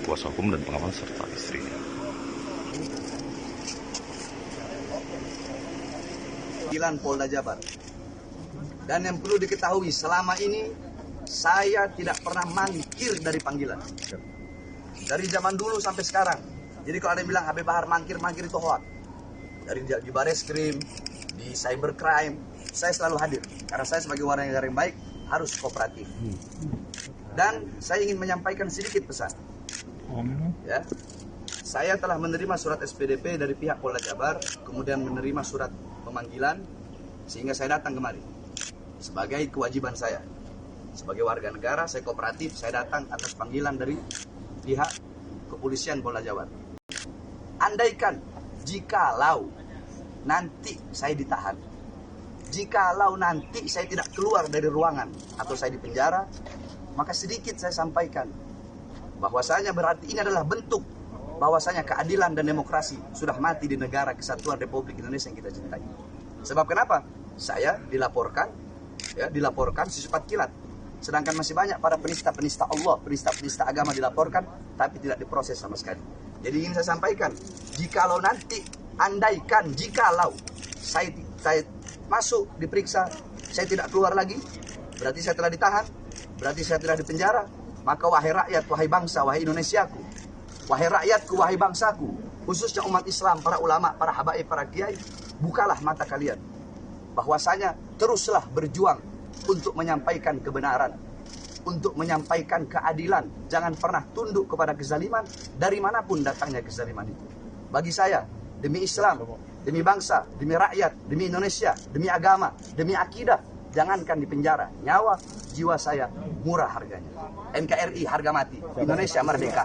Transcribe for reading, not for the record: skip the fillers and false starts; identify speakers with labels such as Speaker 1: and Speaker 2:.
Speaker 1: kuasa hukum dan pengaman serta istrinya.
Speaker 2: Panggilan Polda Jabar. Dan yang perlu diketahui, selama ini saya tidak pernah mangkir dari panggilan. Dari zaman dulu sampai sekarang. Jadi kalau ada yang bilang Habib Bahar mangkir itu hoax. Dari di Bareskrim, di cybercrime, saya selalu hadir. Karena saya sebagai warga negara yang baik harus kooperatif. Dan saya ingin menyampaikan sedikit pesan. Ya, saya telah menerima surat SPDP dari pihak Polda Jabar, kemudian menerima surat pemanggilan, sehingga saya datang kemari. Sebagai kewajiban saya, sebagai warga negara, saya kooperatif, saya datang atas panggilan dari pihak kepolisian Polda Jabar. Andaikan, jikalau nanti saya ditahan, jikalau nanti saya tidak keluar dari ruangan atau saya di penjara, maka sedikit saya sampaikan bahwasanya berarti ini adalah bentuk bahwasanya keadilan dan demokrasi sudah mati di negara kesatuan Republik Indonesia yang kita cintai. Sebab kenapa? Saya dilaporkan sifat kilat. Sedangkan masih banyak para penista-penista Allah, penista-penista agama dilaporkan, tapi tidak diproses sama sekali. Jadi ingin saya sampaikan, jikalau nanti, andaikan, jikalau saya masuk, diperiksa, saya tidak keluar lagi, berarti saya telah ditahan, berarti saya telah dipenjara, maka wahai rakyat, wahai bangsa, wahai Indonesiaku, wahai rakyatku, wahai bangsaku, khususnya umat Islam, para ulama, para habaib, para kiai, bukalah mata kalian. Bahwasanya teruslah berjuang untuk menyampaikan kebenaran, untuk menyampaikan keadilan. Jangan pernah tunduk kepada kezaliman dari manapun datangnya kezaliman itu. Bagi saya, demi Islam, demi bangsa, demi rakyat, demi Indonesia, demi agama, demi akidah, jangankan di penjara, nyawa, jiwa saya murah harganya. NKRI harga mati, Indonesia merdeka.